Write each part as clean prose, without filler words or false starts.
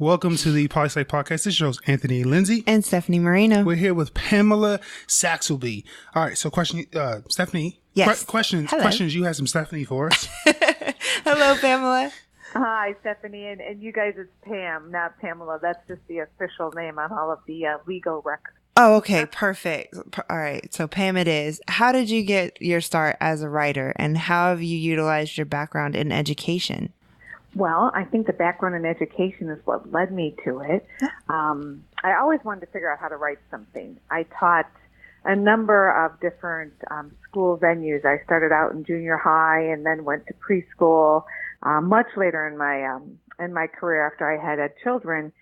Welcome to the PolySci Podcast. This is Anthony Lindsay. And Stephanie Marino. We're here with Pamela Saxelby. All right, so Stephanie. Yes. Questions. You had some Stephanie for us. Hello, Pamela. Hi, Stephanie, and you guys, it's Pam, not Pamela. That's just the official name on all of the legal records. Oh, okay, perfect. All right, so Pam it is. How did you get your start as a writer, and how have you utilized your background in education? Well, I think the background in education is what led me to it. I always wanted to figure out how to write something. I taught a number of different school venues. I started out in junior high and then went to preschool much later in my career after I had children.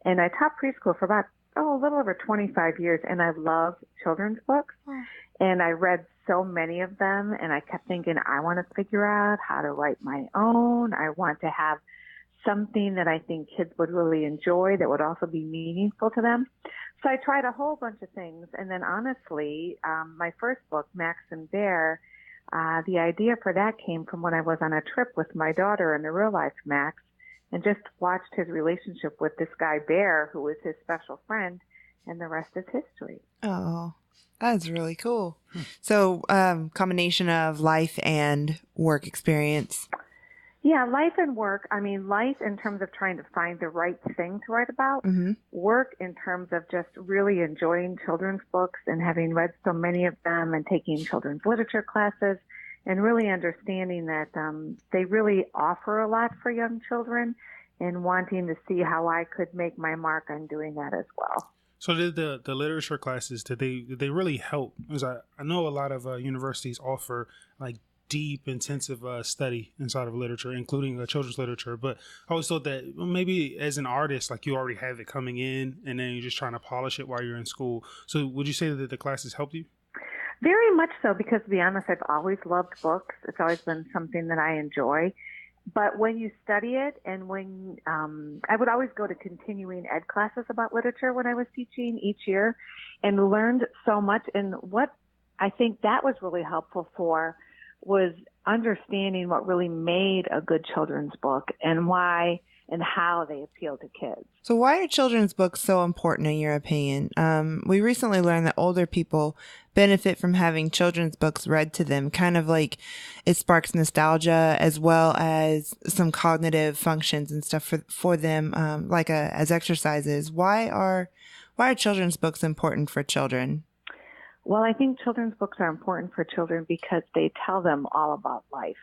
And I taught preschool for about a little over 25 years, and I loved children's books. And I read so many of them, and I kept thinking, I want to figure out how to write my own. I want to have something that I think kids would really enjoy that would also be meaningful to them. So I tried a whole bunch of things. And then honestly, my first book, Max and Bear, the idea for that came from when I was on a trip with my daughter in the real life, Max, and just watched his relationship with this guy, Bear, who was his special friend, and the rest is history. Oh, that's really cool. So, combination of life and work experience. Yeah, life and work. I mean, life in terms of trying to find the right thing to write about. Mm-hmm. Work in terms of just really enjoying children's books and having read so many of them and taking children's literature classes and really understanding that they really offer a lot for young children and wanting to see how I could make my mark on doing that as well. So did the literature classes, did they really help? Because I know a lot of universities offer like deep, intensive study inside of literature, including children's literature. But I always thought that maybe as an artist, like you already have it coming in and then you're just trying to polish it while you're in school. So would you say that the classes helped you? Very much so, because to be honest, I've always loved books. It's always been something that I enjoy. But when you study it, and when I would always go to continuing ed classes about literature when I was teaching each year, and learned so much. And what I think that was really helpful for was understanding what really made a good children's book and why and how they appeal to kids. So why are children's books so important in your opinion? We recently learned that older people benefit from having children's books read to them, kind of like it sparks nostalgia as well as some cognitive functions and stuff for them, as exercises. Why are children's books important for children? Well, I think children's books are important for children because they tell them all about life.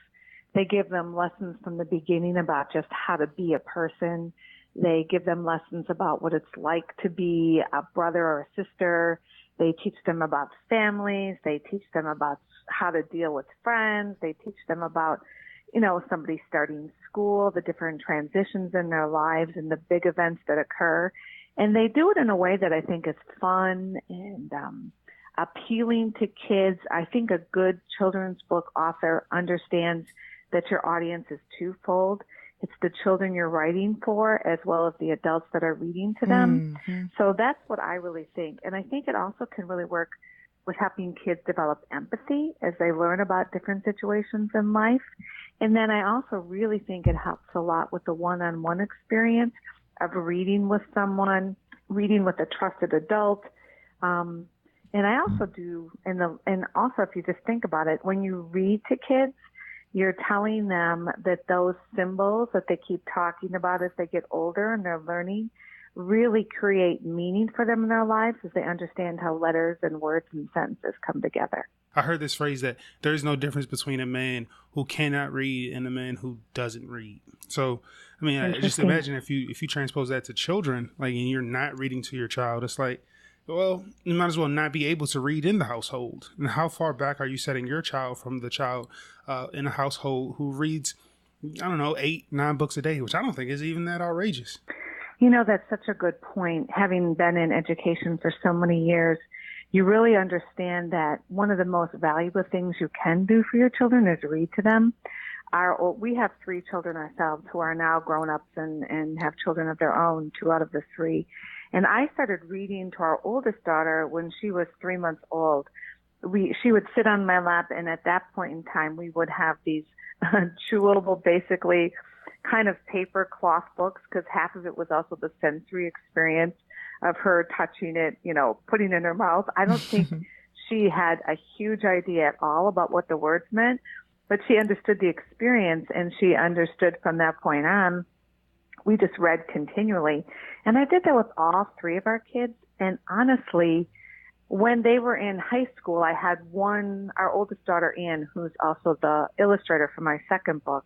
They give them lessons from the beginning about just how to be a person. They give them lessons about what it's like to be a brother or a sister. They teach them about families. They teach them about how to deal with friends. They teach them about, somebody starting school, the different transitions in their lives and the big events that occur. And they do it in a way that I think is fun and appealing to kids. I think a good children's book author understands that your audience is twofold. It's the children you're writing for as well as the adults that are reading to them. Mm-hmm. So that's what I really think. And I think it also can really work with helping kids develop empathy as they learn about different situations in life. And then I also really think it helps a lot with the one-on-one experience of reading with someone, reading with a trusted adult. And I also do, and also if you just think about it, when you read to kids, you're telling them that those symbols that they keep talking about as they get older and they're learning really create meaning for them in their lives as they understand how letters and words and sentences come together. I heard this phrase that there's no difference between a man who cannot read and a man who doesn't read. So, I mean, I just imagine if you transpose that to children, like, and you're not reading to your child, it's like, well, you might as well not be able to read in the household. And how far back are you setting your child from the child in a household who reads, 8-9 books a day, which I don't think is even that outrageous. That's such a good point. Having been in education for so many years, you really understand that one of the most valuable things you can do for your children is read to them. We have 3 children ourselves who are now grown-ups and have children of their own, 2 out of the 3. And I started reading to our oldest daughter when she was 3 months old. She would sit on my lap, and at that point in time, we would have these chewable, basically kind of paper cloth books, because half of it was also the sensory experience of her touching it, putting it in her mouth. I don't think she had a huge idea at all about what the words meant, but she understood the experience, and she understood from that point on. We just read continually. And I did that with all three of our kids. And honestly, when they were in high school, I had our oldest daughter, Ann, who's also the illustrator for my second book.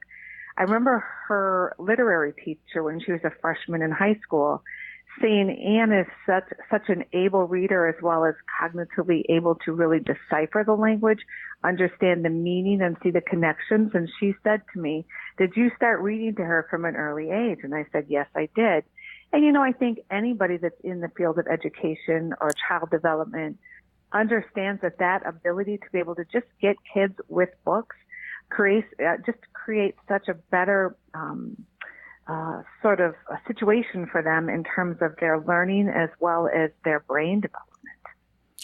I remember her literary teacher when she was a freshman in high school saying Ann is such an able reader, as well as cognitively able to really decipher the language, understand the meaning, and see the connections. And she said to me, "Did you start reading to her from an early age?" And I said, "Yes, I did." And, I think anybody that's in the field of education or child development understands that ability to be able to just get kids with books creates such a better sort of a situation for them in terms of their learning as well as their brain development.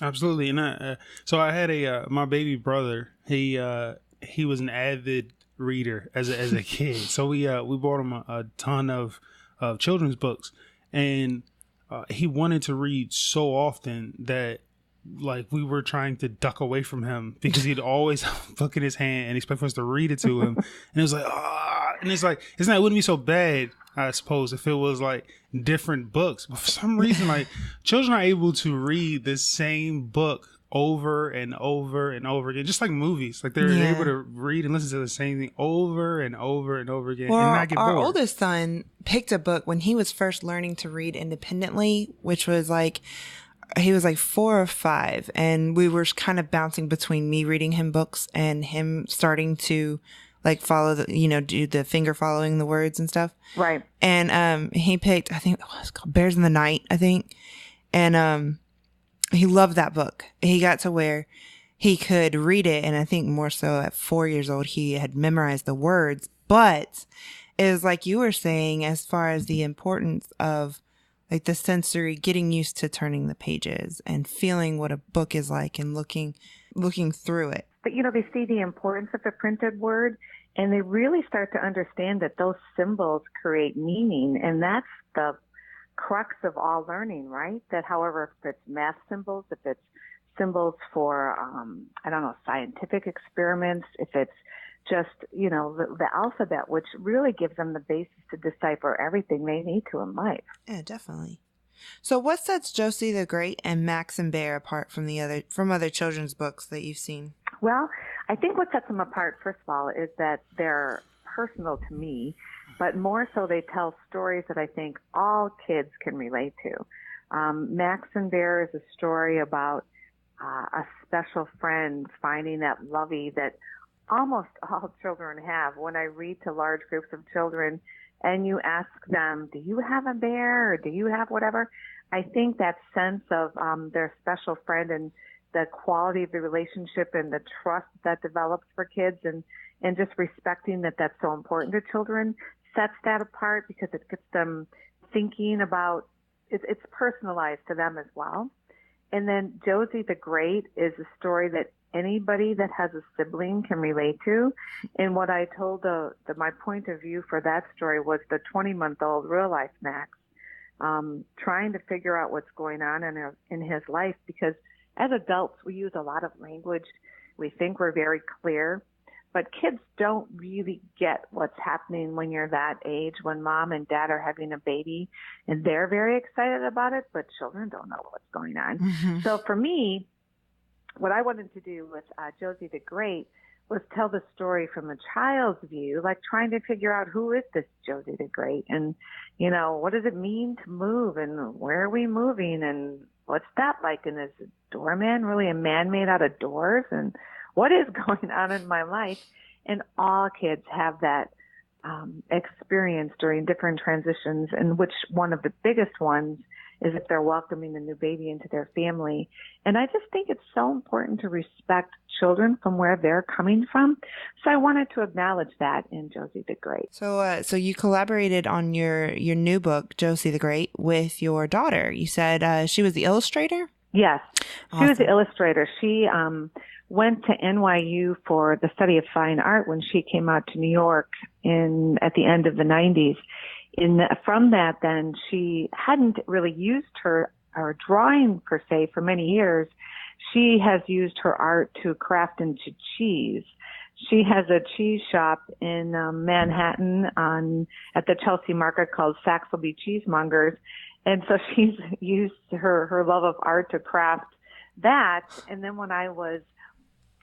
Absolutely. And so I had my baby brother. He was an avid reader as a kid. So we bought him a ton of children's books, and he wanted to read so often that like we were trying to duck away from him because he'd always have a book in his hand and expect us to read it to him. And it was like, and it wouldn't be so bad, I suppose, if it was like different books. But for some reason, like children are able to read the same book over and over and over again, just like movies. Like they're able to read and listen to the same thing over and over and over again, and not get bored. Our oldest son picked a book when he was first learning to read independently, which was like, he was like 4 or 5, and we were kind of bouncing between me reading him books and him starting to like follow do the finger following the words and stuff. Right. And he picked, I think it was called Bears in the Night, I think. And he loved that book. He got to where he could read it, and I think more so at 4 years old, he had memorized the words. But it was like you were saying, as far as the importance of like the sensory, getting used to turning the pages and feeling what a book is like and looking through it. But, they see the importance of the printed word, and they really start to understand that those symbols create meaning. And that's the crux of all learning, right? That however, if it's math symbols, if it's symbols for, scientific experiments, if it's just, the alphabet, which really gives them the basis to decipher everything they need to in life. Yeah, definitely. So what sets Josie the Great and Max and Bear apart from other children's books that you've seen? Well, I think what sets them apart, first of all, is that they're personal to me, but more so they tell stories that I think all kids can relate to. Max and Bear is a story about a special friend finding that lovey that almost all children have. When I read to large groups of children and you ask them, do you have a bear or do you have whatever? I think that sense of their special friend and the quality of the relationship and the trust that develops for kids and just respecting that that's so important to children sets that apart, because it gets them thinking about, it's personalized to them as well. And then Josie the Great is a story that anybody that has a sibling can relate to. And what I told my point of view for that story was the 20-month-old real life Max, trying to figure out what's going on in his life, because as adults, we use a lot of language. We think we're very clear, but kids don't really get what's happening when you're that age, when mom and dad are having a baby and they're very excited about it, but children don't know what's going on. Mm-hmm. So for me, what I wanted to do with Josie the Great was tell the story from a child's view, like trying to figure out who is this Josie the Great, and, what does it mean to move, and where are we moving, and what's that like, and is a doorman really a man made out of doors, and what is going on in my life? And all kids have that experience during different transitions, and which one of the biggest ones is if they're welcoming a new baby into their family. And I just think it's so important to respect children from where they're coming from. So I wanted to acknowledge that in Josie the Great. So you collaborated on your new book, Josie the Great, with your daughter. You said she was the illustrator? Yes, she was the illustrator. She went to NYU for the study of fine art when she came out to New York at the end of the 90s. From that, then she hadn't really used her drawing per se for many years. She has used her art to craft into cheese. She has a cheese shop in Manhattan at the Chelsea Market called Saxelby Cheesemongers. And so she's used her love of art to craft that. And then when I was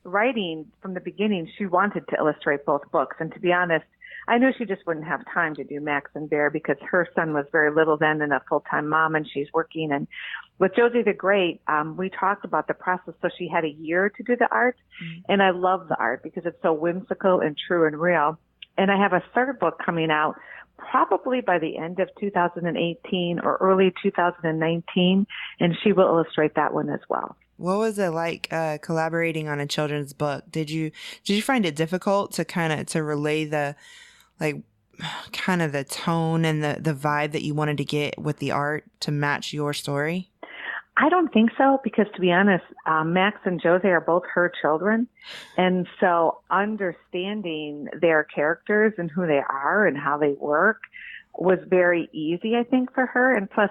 writing from the beginning, she wanted to illustrate both books. And to be honest, I knew she just wouldn't have time to do Max and Bear because her son was very little then and a full-time mom, and she's working. And with Josie the Great, we talked about the process. So she had a year to do the art. And I love the art because it's so whimsical and true and real. And I have a third book coming out probably by the end of 2018 or early 2019, and she will illustrate that one as well. What was it like collaborating on a children's book? Did you find it difficult to relay the kind of the tone and the vibe that you wanted to get with the art to match your story? I don't think so, because to be honest, Max and Josie are both her children. And so understanding their characters and who they are and how they work was very easy, I think, for her. And plus,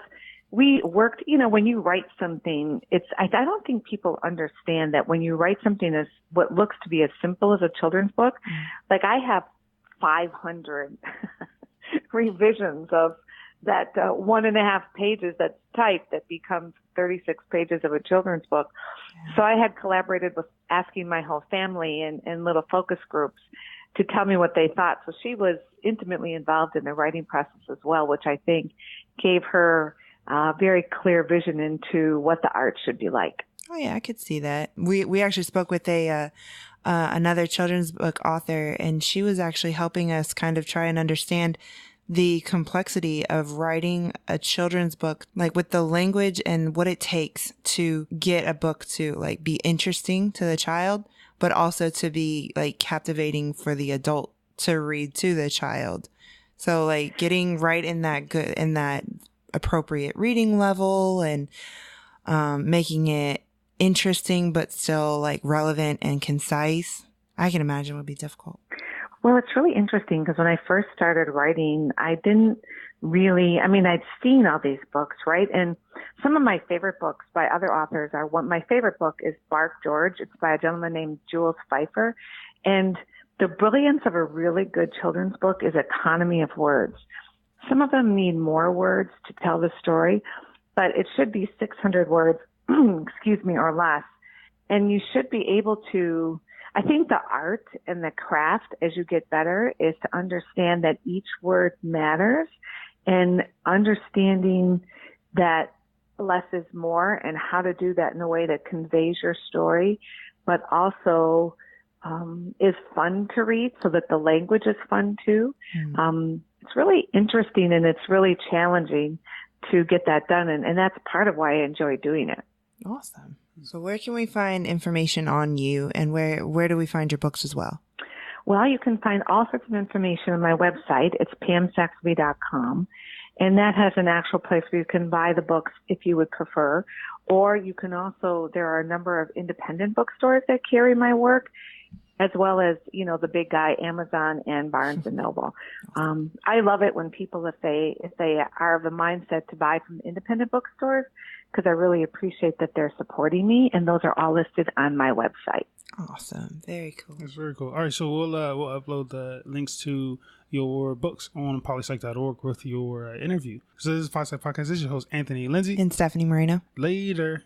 we worked, when you write something, I don't think people understand that when you write something as what looks to be as simple as a children's book, like I have 500 revisions of that 1.5 pages that's typed that becomes 36 pages of a children's book. So I had collaborated with asking my whole family and little focus groups to tell me what they thought. So she was intimately involved in the writing process as well, which I think gave her very clear vision into what the art should be like. Oh yeah, I could see that. We actually spoke with another children's book author, and she was actually helping us kind of try and understand the complexity of writing a children's book, like with the language and what it takes to get a book to like be interesting to the child, but also to be like captivating for the adult to read to the child. So like getting right in that appropriate reading level and making it interesting but still like relevant and concise, I can imagine would be difficult. Well, it's really interesting because when I first started writing, I didn't really, I'd seen all these books, right? And some of my favorite books by other authors my favorite book is Bark George. It's by a gentleman named Jules Pfeiffer. And the brilliance of a really good children's book is economy of words. Some of them need more words to tell the story, but it should be 600 words, or less. And you should be able to, I think the art and the craft as you get better is to understand that each word matters and understanding that less is more and how to do that in a way that conveys your story, but also is fun to read so that the language is fun too. It's really interesting and it's really challenging to get that done. And that's part of why I enjoy doing it. Awesome. So where can we find information on you, and where do we find your books as well? Well, you can find all sorts of information on my website. It's pamsaxelby.com. And that has an actual place where you can buy the books if you would prefer. Or you can also, there are a number of independent bookstores that carry my work, as well as, the big guy, Amazon and Barnes and Noble. I love it when people, if they are of the mindset to buy from independent bookstores, because I really appreciate that they're supporting me, and those are all listed on my website. Awesome. Very cool. That's very cool. All right, so we'll upload the links to your books on polypsych.org with your interview. So this is Polypsych Podcast. This is your host, Anthony Lindsay. And Stephanie Moreno. Later.